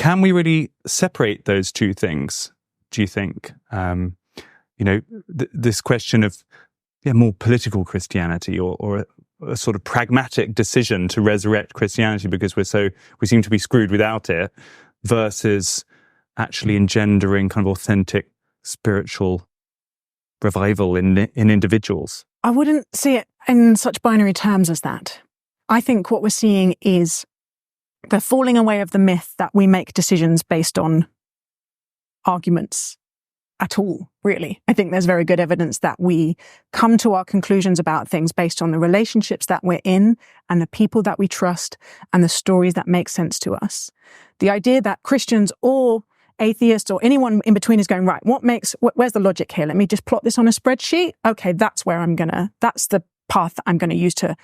can we really separate those two things, do you think? This question of more political Christianity or a sort of pragmatic decision to resurrect Christianity because we seem to be screwed without it, versus actually engendering kind of authentic spiritual revival in individuals. I wouldn't see it in such binary terms as that. I think what we're seeing is the falling away of the myth that we make decisions based on arguments at all, really. I think there's very good evidence that we come to our conclusions about things based on the relationships that we're in and the people that we trust and the stories that make sense to us. The idea that Christians or atheists or anyone in between is going, right, where's the logic here? Let me just plot this on a spreadsheet. Okay, that's the path that I'm going to use to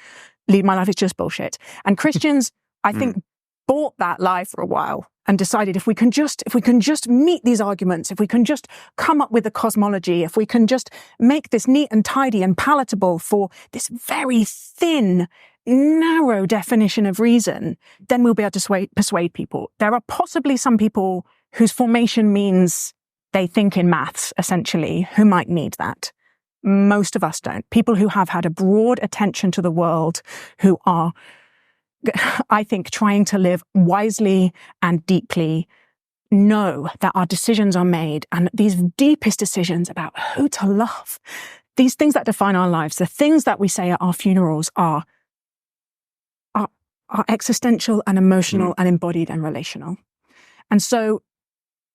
lead my life. It's just bullshit. And Christians, I think, bought that lie for a while and decided if we can just meet these arguments, if we can just come up with a cosmology, if we can just make this neat and tidy and palatable for this very thin, narrow definition of reason, then we'll be able to persuade people. There are possibly some people whose formation means they think in maths, essentially, who might need that. Most of us don't. People who have had a broad attention to the world, who are, I think, trying to live wisely and deeply, know that our decisions are made, and these deepest decisions about who to love, these things that define our lives, the things that we say at our funerals are existential and emotional and embodied and relational. And so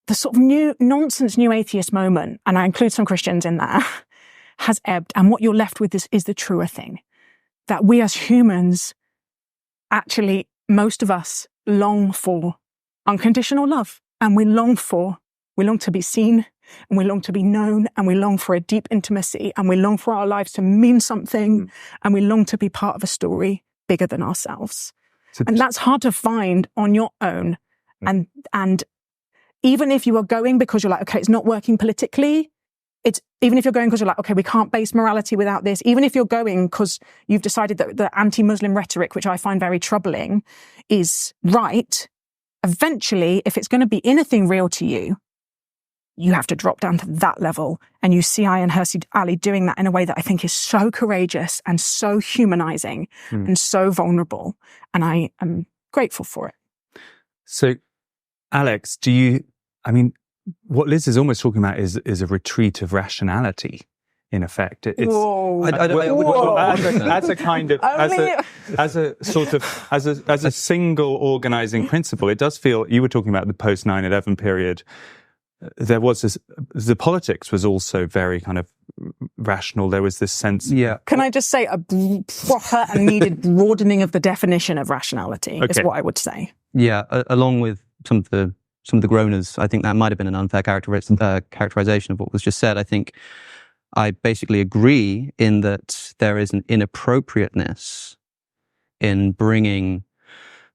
the sort of new atheist moment, and I include some Christians in that, has ebbed. And what you're left with is the truer thing, that we as humans, actually, most of us long for unconditional love, and we long to be seen, and we long to be known, and we long for a deep intimacy, and we long for our lives to mean something, and we long to be part of a story bigger than ourselves. And that's hard to find on your own. And even if you are going because you're like, okay, it's not working politically, even if you're going because you're like, okay, we can't base morality without this, even if you're going because you've decided that the anti-Muslim rhetoric, which I find very troubling, is right, eventually, if it's going to be anything real to you, you have to drop down to that level. And you see Ayaan Hirsi Ali doing that in a way that I think is so courageous and so humanizing and so vulnerable. And I am grateful for it. So, Alex, what Liz is almost talking about is a retreat of rationality, in effect. It's, Whoa. as a kind of, as a single organizing principle, it does feel, you were talking about the post 9/11 period, there was this, the politics was also very kind of rational. There was this sense. Yeah. Can I just say a proper and needed broadening of the definition of rationality is what I would say. Yeah, along with some of the groaners, I think that might have been an unfair characterization of what was just said. I think I basically agree in that there is an inappropriateness in bringing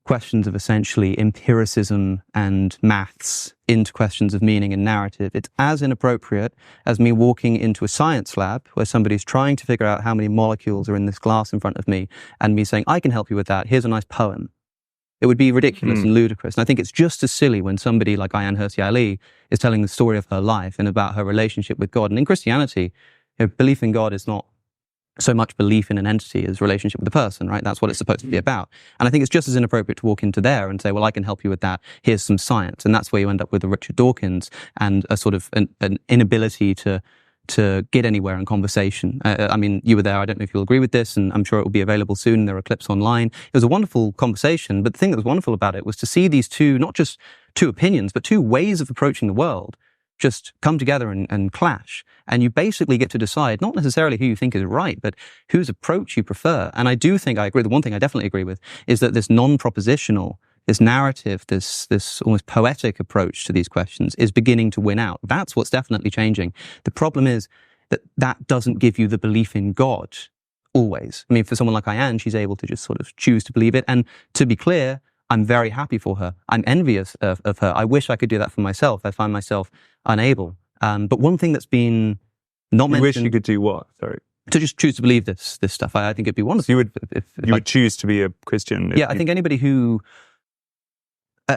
questions of essentially empiricism and maths into questions of meaning and narrative. It's as inappropriate as me walking into a science lab where somebody's trying to figure out how many molecules are in this glass in front of me and me saying, I can help you with that. Here's a nice poem. It would be ridiculous and ludicrous. And I think it's just as silly when somebody like Ayaan Hirsi Ali is telling the story of her life and about her relationship with God. And in Christianity, belief in God is not so much belief in an entity as relationship with a person, right? That's what it's supposed to be about. And I think it's just as inappropriate to walk into there and say, well, I can help you with that. Here's some science. And that's where you end up with a Richard Dawkins and a sort of an inability to get anywhere in conversation. I mean, you were there. I don't know if you'll agree with this, and I'm sure it will be available soon. There are clips online. It was a wonderful conversation, but the thing that was wonderful about it was to see these two, not just two opinions, but two ways of approaching the world just come together and clash. And you basically get to decide not necessarily who you think is right, but whose approach you prefer. And I do think I agree. The one thing I definitely agree with is that this non-propositional, this narrative, this almost poetic approach to these questions is beginning to win out. That's what's definitely changing. The problem is that doesn't give you the belief in God always. I mean, for someone like Ayaan, she's able to just sort of choose to believe it. And to be clear, I'm very happy for her. I'm envious of her. I wish I could do that for myself. I find myself unable. But one thing that's been not mentioned... You wish you could do what? Sorry. To just choose to believe this stuff. I think it'd be wonderful. So you would choose to be a Christian? Yeah, I think anybody who...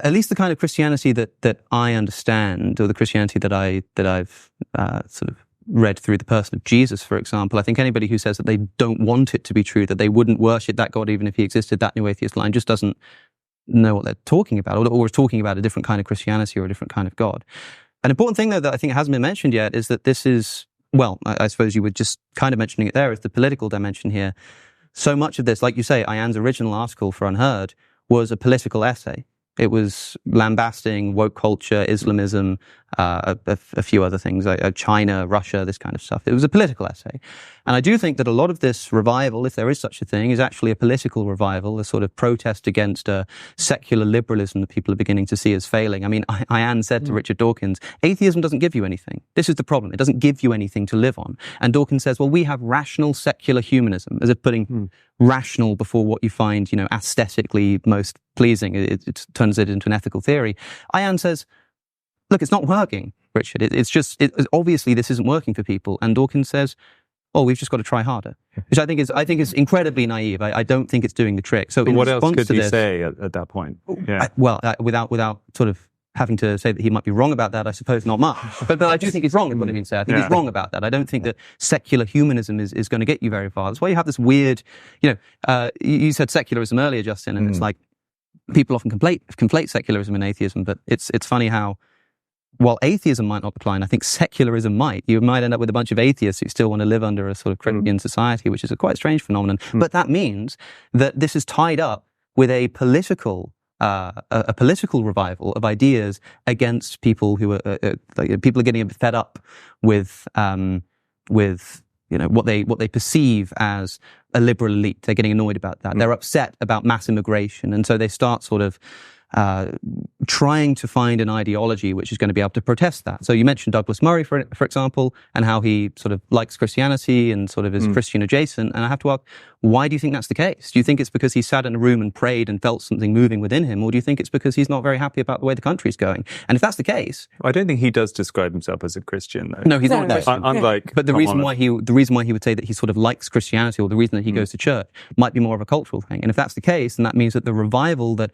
at least the kind of Christianity that I understand, or the Christianity that I've sort of read through the person of Jesus, for example, I think anybody who says that they don't want it to be true, that they wouldn't worship that God even if he existed, that new atheist line, just doesn't know what they're talking about, or is talking about a different kind of Christianity or a different kind of God. An important thing, though, that I think hasn't been mentioned yet is that this is, well, I suppose you were just kind of mentioning it there, is the political dimension here. So much of this, like you say, Ayan's original article for Unheard was a political essay. It was lambasting woke culture, Islamism, a few other things, China, Russia, this kind of stuff. It was a political essay. And I do think that a lot of this revival, if there is such a thing, is actually a political revival, a sort of protest against secular liberalism that people are beginning to see as failing. I mean, Ayan said to Richard Dawkins, atheism doesn't give you anything. This is the problem. It doesn't give you anything to live on. And Dawkins says, well, we have rational secular humanism, as if putting rational before what you find, aesthetically most pleasing. It turns it into an ethical theory. Ayan says, look, it's not working, Richard. It's obviously this isn't working for people. And Dawkins says, oh, we've just got to try harder, which I think is incredibly naive. I don't think it's doing the trick. So what else could he say at that point? Yeah. Without sort of having to say that he might be wrong about that, I suppose not much. But I do think he's wrong in what he means there. I think he's wrong about that. I don't think that secular humanism is going to get you very far. That's why you have this weird, you said secularism earlier, Justin, and it's like people often conflate secularism and atheism, but it's funny how, while atheism might not decline, I think secularism might. You might end up with a bunch of atheists who still want to live under a sort of Christian society, which is a quite strange phenomenon. But that means that this is tied up with a political revival of ideas against people who people are getting a bit fed up with what they perceive as a liberal elite. They're getting annoyed about that. They're upset about mass immigration, and so they start sort of trying to find an ideology which is going to be able to protest that. So you mentioned Douglas Murray, for example, and how he sort of likes Christianity and sort of is Christian adjacent. And I have to ask, why do you think that's the case? Do you think it's because he sat in a room and prayed and felt something moving within him? Or do you think it's because he's not very happy about the way the country's going? And if that's the case... I don't think he does describe himself as a Christian, though. No, he's not a Christian. But the reason why he would say that he sort of likes Christianity, or the reason that he goes to church, might be more of a cultural thing. And if that's the case, then that means that the revival that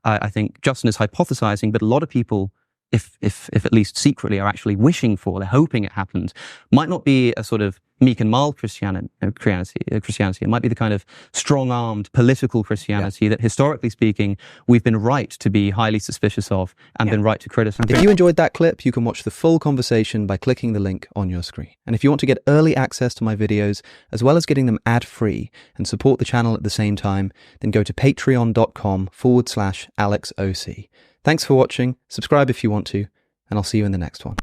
I think Justin is hypothesizing, but a lot of people, if at least secretly, are actually wishing for, they're hoping it happens, might not be a sort of meek and mild Christianity. It might be the kind of strong-armed political Christianity that, historically speaking, we've been right to be highly suspicious of and been right to criticize. If you enjoyed that clip, you can watch the full conversation by clicking the link on your screen. And if you want to get early access to my videos, as well as getting them ad-free and support the channel at the same time, then go to patreon.com/AlexOC. Thanks for watching, subscribe if you want to, and I'll see you in the next one.